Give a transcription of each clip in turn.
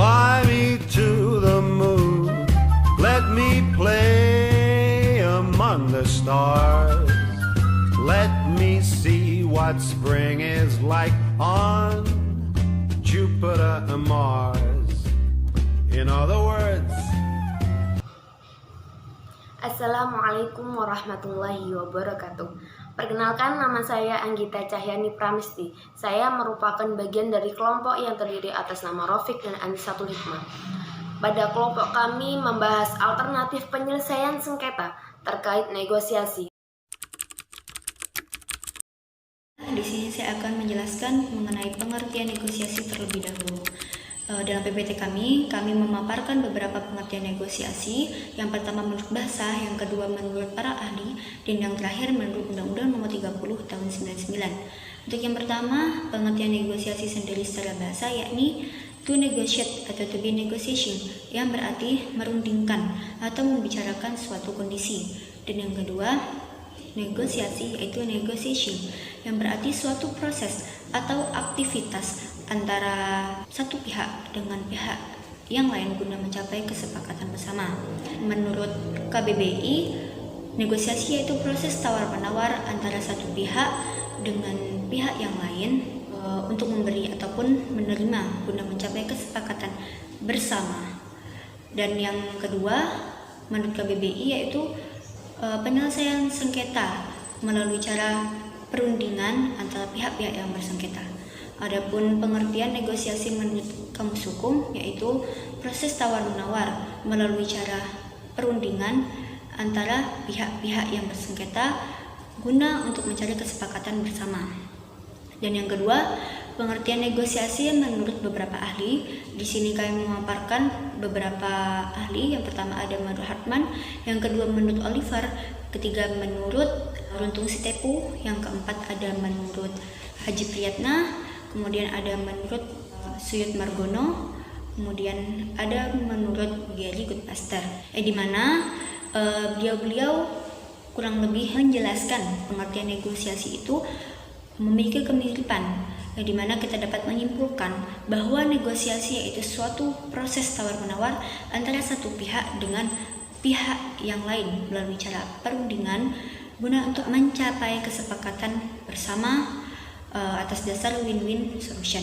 Fly me to the moon, let me play among the stars. Let me see what spring is like on Jupiter and Mars. In other words, Assalamualaikum warahmatullahi wabarakatuh. Perkenalkan, nama saya Anggita Cahyani Pramisti. Saya merupakan bagian dari kelompok yang terdiri atas nama Rafiq dan Anisatul Hikmah. Pada kelompok kami membahas alternatif penyelesaian sengketa terkait negosiasi. Di sini saya akan menjelaskan mengenai pengertian negosiasi terlebih dahulu. Dalam PPT kami memaparkan beberapa pengertian negosiasi. Yang pertama menurut bahasa, yang kedua menurut para ahli, dan yang terakhir menurut Undang-Undang Nomor 30 Tahun 99. Untuk yang pertama, pengertian negosiasi sendiri secara bahasa yakni to negotiate atau to be negotiation, yang berarti merundingkan atau membicarakan suatu kondisi. Dan yang kedua, negosiasi yaitu negotiation, yang berarti suatu proses atau aktivitas antara satu pihak dengan pihak yang lain guna mencapai kesepakatan bersama. Menurut KBBI, negosiasi yaitu proses tawar-menawar antara satu pihak dengan pihak yang lain untuk memberi ataupun menerima guna mencapai kesepakatan bersama. Dan yang kedua, menurut KBBI yaitu penyelesaian sengketa melalui cara perundingan antara pihak-pihak yang bersengketa. Adapun pengertian negosiasi menurut Kamus Hukum yaitu proses tawar-menawar melalui cara perundingan antara pihak-pihak yang bersengketa guna untuk mencari kesepakatan bersama. Dan yang kedua, pengertian negosiasi menurut beberapa ahli. Di sini kami memaparkan beberapa ahli. Yang pertama ada menurut Hartman, yang kedua menurut Oliver, ketiga menurut Runtung Sitepu, yang keempat ada menurut Haji Priyatna, kemudian ada menurut Suyut Margono, kemudian ada menurut Gary Goodpaster, di mana beliau kurang lebih menjelaskan pengertian negosiasi itu memiliki kemiripan, di mana kita dapat menyimpulkan bahwa negosiasi yaitu suatu proses tawar-menawar antara satu pihak dengan pihak yang lain melalui cara perundingan guna untuk mencapai kesepakatan bersama atas dasar win-win solution.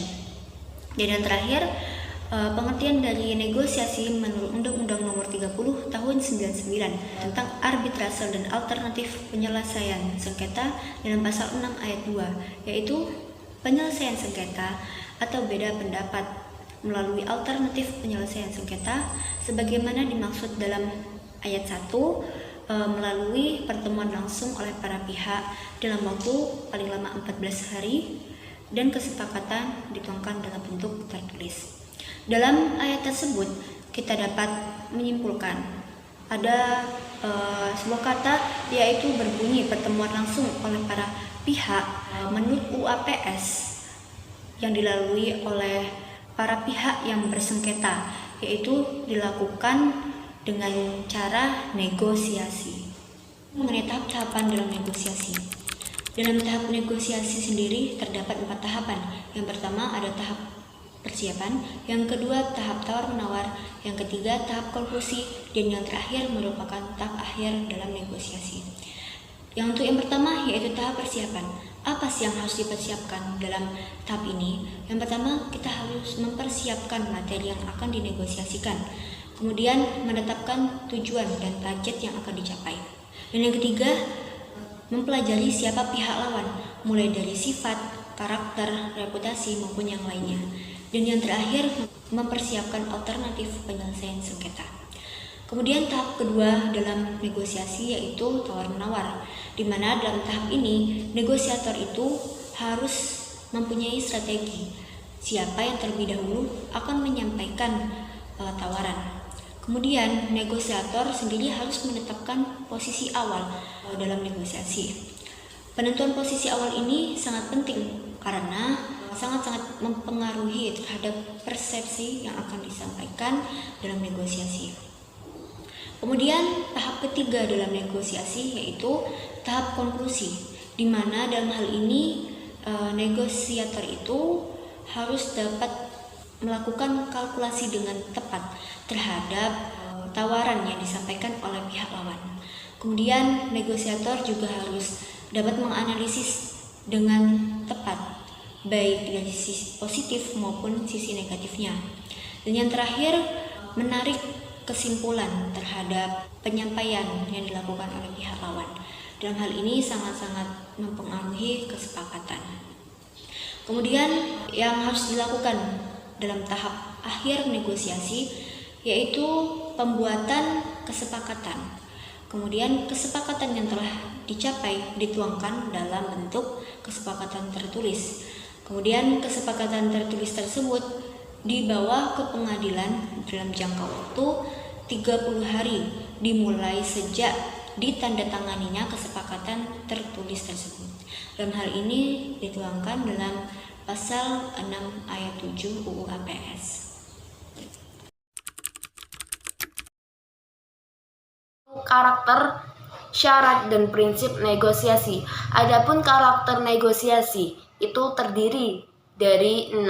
Dan yang terakhir, pengertian dari negosiasi menurut Undang-Undang Nomor 30 Tahun 99 tentang arbitrase dan alternatif penyelesaian sengketa dalam pasal 6 ayat 2, yaitu penyelesaian sengketa atau beda pendapat melalui alternatif penyelesaian sengketa sebagaimana dimaksud dalam ayat 1, melalui pertemuan langsung oleh para pihak dalam waktu paling lama 14 hari dan kesepakatan dituangkan dalam bentuk tertulis. Dalam ayat tersebut kita dapat menyimpulkan ada sebuah kata yaitu berbunyi pertemuan langsung oleh para pihak menurut UAPS yang dilalui oleh para pihak yang bersengketa, yaitu dilakukan dengan cara negosiasi. Mengenai tahap-tahapan dalam negosiasi. Dalam tahap negosiasi sendiri terdapat 4 tahapan. Yang pertama ada tahap persiapan, yang kedua tahap tawar-menawar, yang ketiga tahap konklusi, dan yang terakhir merupakan tahap akhir dalam negosiasi. Untuk yang pertama yaitu tahap persiapan. Apa sih yang harus dipersiapkan dalam tahap ini? Yang pertama, kita harus mempersiapkan materi yang akan dinegosiasikan. Kemudian menetapkan tujuan dan target yang akan dicapai. Dan yang ketiga, mempelajari siapa pihak lawan, mulai dari sifat, karakter, reputasi maupun yang lainnya. Dan yang terakhir, mempersiapkan alternatif penyelesaian sengketa. Kemudian tahap kedua dalam negosiasi yaitu tawar-menawar, di mana dalam tahap ini negosiator itu harus mempunyai strategi siapa yang terlebih dahulu akan menyampaikan tawaran. Kemudian negosiator sendiri harus menetapkan posisi awal dalam negosiasi. Penentuan posisi awal ini sangat penting karena sangat-sangat mempengaruhi terhadap persepsi yang akan disampaikan dalam negosiasi. Kemudian tahap ketiga dalam negosiasi yaitu tahap konklusi, di mana dalam hal ini negosiator itu harus dapat melakukan kalkulasi dengan tepat terhadap tawaran yang disampaikan oleh pihak lawan. Kemudian negosiator juga harus dapat menganalisis dengan tepat, baik dari sisi positif maupun sisi negatifnya. Dan yang terakhir, menarik kesimpulan terhadap penyampaian yang dilakukan oleh pihak lawan. Dalam hal ini sangat-sangat mempengaruhi kesepakatan. Kemudian yang harus dilakukan dalam tahap akhir negosiasi yaitu pembuatan kesepakatan. Kemudian kesepakatan yang telah dicapai dituangkan dalam bentuk kesepakatan tertulis. Kemudian kesepakatan tertulis tersebut dibawa ke pengadilan dalam jangka waktu 30 hari dimulai sejak ditandatanganinya kesepakatan tertulis tersebut. Dalam hal ini dituangkan dalam pasal 6 ayat 7 UU APS. Karakter, syarat, dan prinsip negosiasi. Adapun karakter negosiasi itu terdiri dari 6.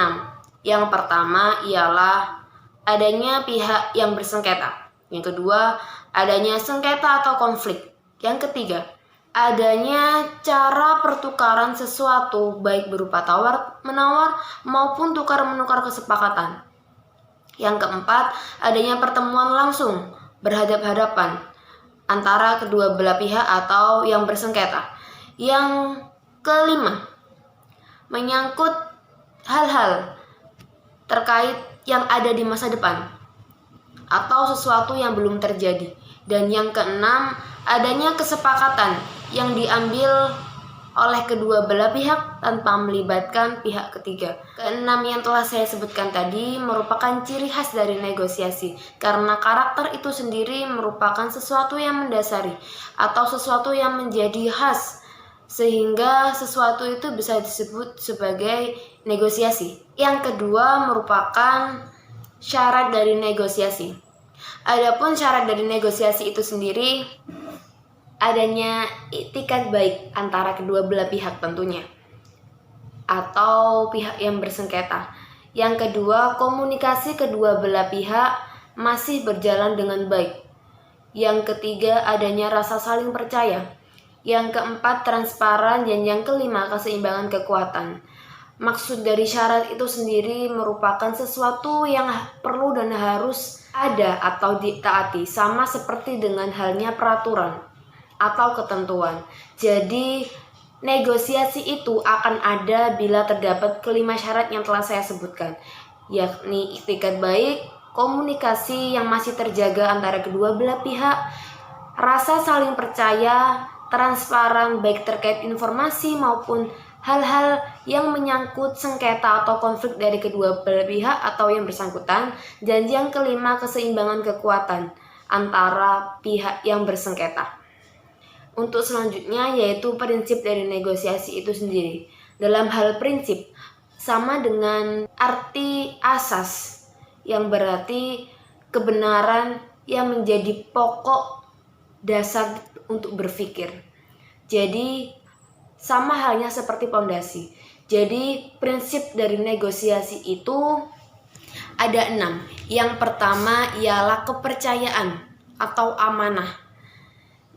Yang pertama ialah adanya pihak yang bersengketa. Yang kedua, adanya sengketa atau konflik. Yang ketiga, adanya cara pertukaran sesuatu baik berupa tawar-menawar maupun tukar-menukar kesepakatan. Yang keempat, adanya pertemuan langsung berhadap-hadapan antara kedua belah pihak atau yang bersengketa. Yang kelima, menyangkut hal-hal terkait yang ada di masa depan atau sesuatu yang belum terjadi. Dan yang keenam, adanya kesepakatan yang diambil oleh kedua belah pihak tanpa melibatkan pihak ketiga. Keenam yang telah saya sebutkan tadi merupakan ciri khas dari negosiasi, karena karakter itu sendiri merupakan sesuatu yang mendasari atau sesuatu yang menjadi khas, sehingga sesuatu itu bisa disebut sebagai negosiasi. Yang kedua merupakan syarat dari negosiasi. Adapun syarat dari negosiasi itu sendiri adanya iktikat baik antara kedua belah pihak tentunya, atau pihak yang bersengketa. Yang kedua, komunikasi kedua belah pihak masih berjalan dengan baik. Yang ketiga, adanya rasa saling percaya. Yang keempat, transparan. Dan yang kelima, keseimbangan kekuatan. Maksud dari syarat itu sendiri merupakan sesuatu yang perlu dan harus ada atau ditaati, sama seperti dengan halnya peraturan atau ketentuan. Jadi negosiasi itu akan ada bila terdapat kelima syarat yang telah saya sebutkan, yakni iktikat baik, komunikasi yang masih terjaga antara kedua belah pihak, rasa saling percaya, transparan baik terkait informasi maupun hal-hal yang menyangkut sengketa atau konflik dari kedua belah pihak atau yang bersangkutan, dan yang kelima, keseimbangan kekuatan antara pihak yang bersengketa. Untuk selanjutnya yaitu prinsip dari negosiasi itu sendiri. Dalam hal prinsip sama dengan arti asas, yang berarti kebenaran yang menjadi pokok dasar untuk berpikir. Jadi sama halnya seperti pondasi. Jadi prinsip dari negosiasi itu ada 6. Yang pertama ialah kepercayaan atau amanah.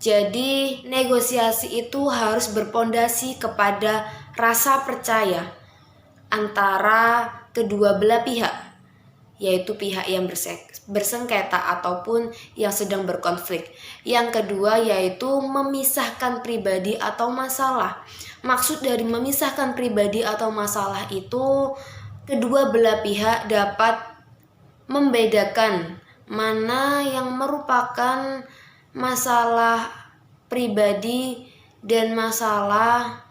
Jadi negosiasi itu harus berpondasi kepada rasa percaya antara kedua belah pihak, yaitu pihak yang bersengketa ataupun yang sedang berkonflik. Yang kedua yaitu memisahkan pribadi atau masalah. Maksud dari memisahkan pribadi atau masalah itu kedua belah pihak dapat membedakan mana yang merupakan masalah pribadi dan masalah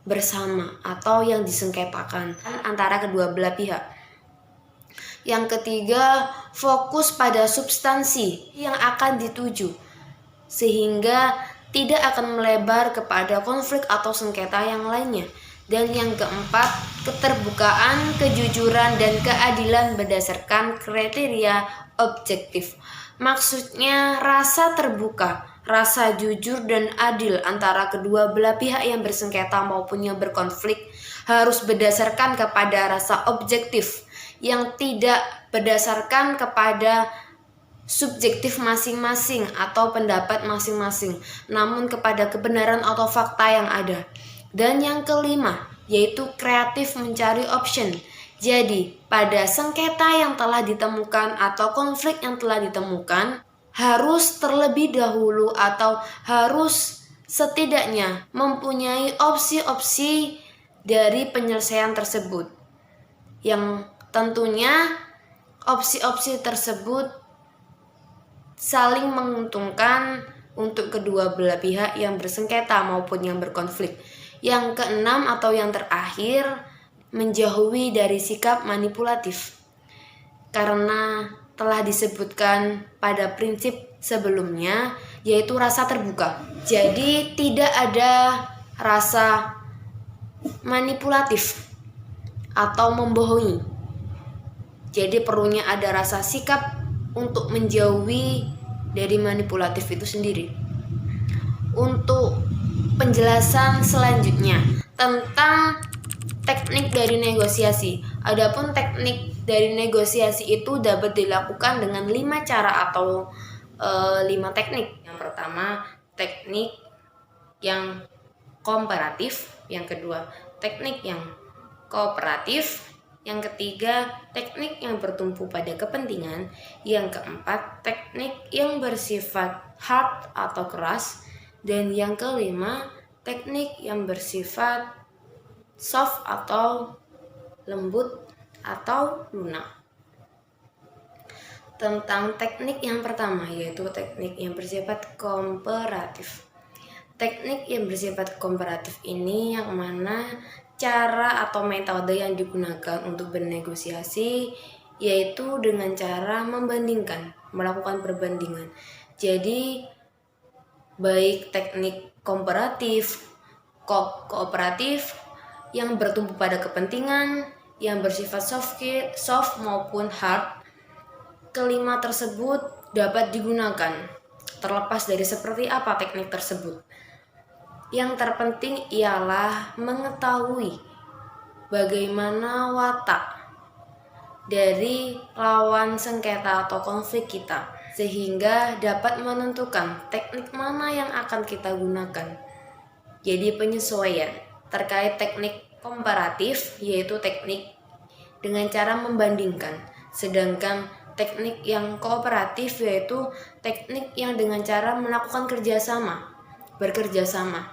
bersama atau yang disengketakan antara kedua belah pihak. Yang ketiga, fokus pada substansi yang akan dituju sehingga tidak akan melebar kepada konflik atau sengketa yang lainnya. Dan yang keempat, keterbukaan, kejujuran, dan keadilan berdasarkan kriteria objektif. Maksudnya rasa terbuka, rasa jujur dan adil antara kedua belah pihak yang bersengketa maupun yang berkonflik harus berdasarkan kepada rasa objektif yang tidak berdasarkan kepada subjektif masing-masing atau pendapat masing-masing, namun kepada kebenaran atau fakta yang ada. Dan yang kelima, yaitu kreatif mencari option. Jadi, pada sengketa yang telah ditemukan atau konflik yang telah ditemukan, harus terlebih dahulu atau harus setidaknya mempunyai opsi-opsi dari penyelesaian tersebut. Yang tentunya opsi-opsi tersebut saling menguntungkan untuk kedua belah pihak yang bersengketa maupun yang berkonflik. Yang keenam atau yang terakhir, menjauhi dari sikap manipulatif. Karena telah disebutkan pada prinsip sebelumnya, yaitu rasa terbuka. Jadi tidak ada rasa manipulatif atau membohongi. Jadi perlunya ada rasa sikap untuk menjauhi dari manipulatif itu sendiri. Untuk penjelasan selanjutnya tentang teknik dari negosiasi. Adapun teknik dari negosiasi itu dapat dilakukan dengan 5 cara atau 5 teknik. Yang pertama, teknik yang komparatif. Yang kedua, teknik yang kooperatif. Yang ketiga, teknik yang bertumpu pada kepentingan. Yang keempat, teknik yang bersifat hard atau keras. Dan yang kelima, teknik yang bersifat soft atau lembut atau lunak. Tentang teknik yang pertama, yaitu teknik yang bersifat komparatif. Teknik yang bersifat komparatif ini yang mana cara atau metode yang digunakan untuk bernegosiasi yaitu dengan cara membandingkan, melakukan perbandingan. Jadi baik teknik komparatif, kooperatif yang bertumpu pada kepentingan, yang bersifat soft maupun hard, kelima tersebut dapat digunakan terlepas dari seperti apa teknik tersebut. Yang terpenting ialah mengetahui bagaimana watak dari lawan sengketa atau konflik kita, sehingga dapat menentukan teknik mana yang akan kita gunakan. Jadi penyesuaian terkait teknik komparatif yaitu teknik dengan cara membandingkan, sedangkan teknik yang kooperatif yaitu teknik yang dengan cara melakukan bekerja sama.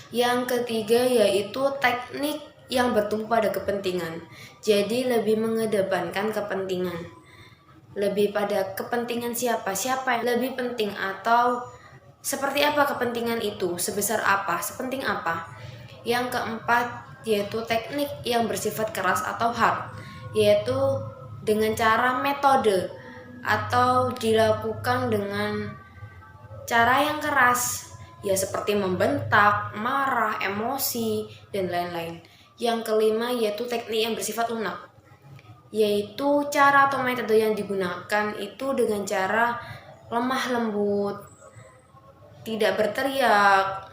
Yang ketiga yaitu teknik yang bertumpu pada kepentingan. Jadi lebih mengedepankan kepentingan. Lebih pada kepentingan siapa yang lebih penting atau seperti apa kepentingan itu, sebesar apa, sepenting apa. Yang keempat yaitu teknik yang bersifat keras atau hard, yaitu dengan cara metode atau dilakukan dengan cara yang keras, ya seperti membentak, marah, emosi, dan lain-lain. Yang kelima yaitu teknik yang bersifat lunak, yaitu cara atau metode yang digunakan itu dengan cara lemah lembut, tidak berteriak,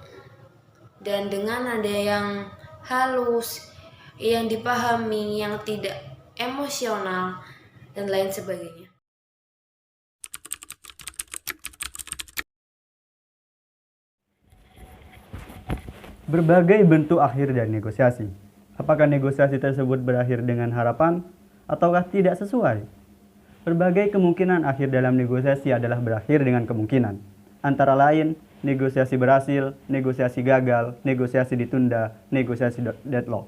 dan dengan nada yang halus, yang dipahami, yang tidak emosional, dan lain sebagainya. Berbagai bentuk akhir dari negosiasi. Apakah negosiasi tersebut berakhir dengan harapan ataukah tidak sesuai? Berbagai kemungkinan akhir dalam negosiasi adalah berakhir dengan kemungkinan. Antara lain, negosiasi berhasil, negosiasi gagal, negosiasi ditunda, negosiasi deadlock.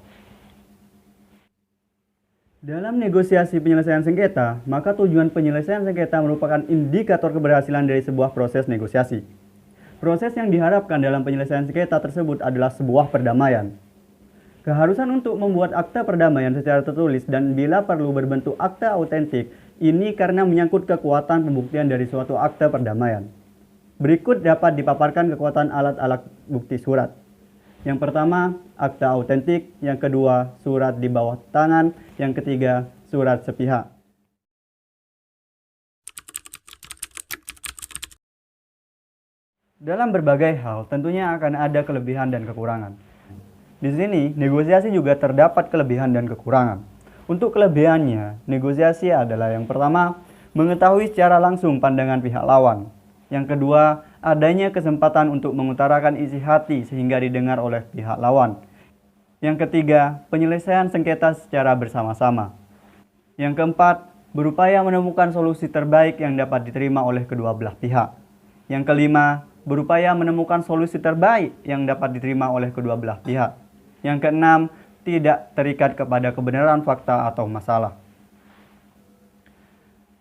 Dalam negosiasi penyelesaian sengketa, maka tujuan penyelesaian sengketa merupakan indikator keberhasilan dari sebuah proses negosiasi. Proses yang diharapkan dalam penyelesaian sengketa tersebut adalah sebuah perdamaian. Keharusan untuk membuat akta perdamaian secara tertulis dan bila perlu berbentuk akta autentik, ini karena menyangkut kekuatan pembuktian dari suatu akta perdamaian. Berikut dapat dipaparkan kekuatan alat-alat bukti surat. Yang pertama, akta autentik. Yang kedua, surat di bawah tangan. Yang ketiga, surat sepihak. Dalam berbagai hal, tentunya akan ada kelebihan dan kekurangan. Di sini, negosiasi juga terdapat kelebihan dan kekurangan. Untuk kelebihannya, negosiasi adalah yang pertama, mengetahui secara langsung pandangan pihak lawan. Yang kedua, adanya kesempatan untuk mengutarakan isi hati sehingga didengar oleh pihak lawan. Yang ketiga, penyelesaian sengketa secara bersama-sama. Yang keempat, berupaya menemukan solusi terbaik yang dapat diterima oleh kedua belah pihak. Yang kelima, berupaya menemukan solusi terbaik yang dapat diterima oleh kedua belah pihak. Yang keenam, tidak terikat kepada kebenaran fakta atau masalah.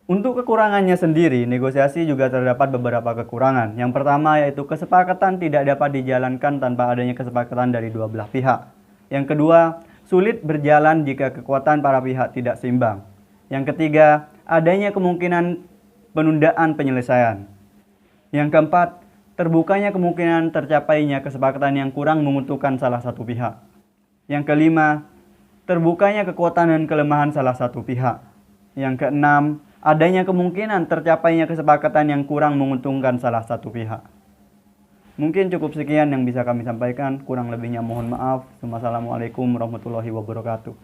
Untuk kekurangannya sendiri, negosiasi juga terdapat beberapa kekurangan. Yang pertama yaitu kesepakatan tidak dapat dijalankan tanpa adanya kesepakatan dari dua belah pihak. Yang kedua, sulit berjalan jika kekuatan para pihak tidak seimbang. Yang ketiga, adanya kemungkinan penundaan penyelesaian. Yang keempat, terbukanya kemungkinan tercapainya kesepakatan yang kurang menguntungkan salah satu pihak. Yang kelima, terbukanya kekuatan dan kelemahan salah satu pihak. Yang keenam, adanya kemungkinan tercapainya kesepakatan yang kurang menguntungkan salah satu pihak. Mungkin cukup sekian yang bisa kami sampaikan. Kurang lebihnya mohon maaf. Wassalamualaikum warahmatullahi wabarakatuh.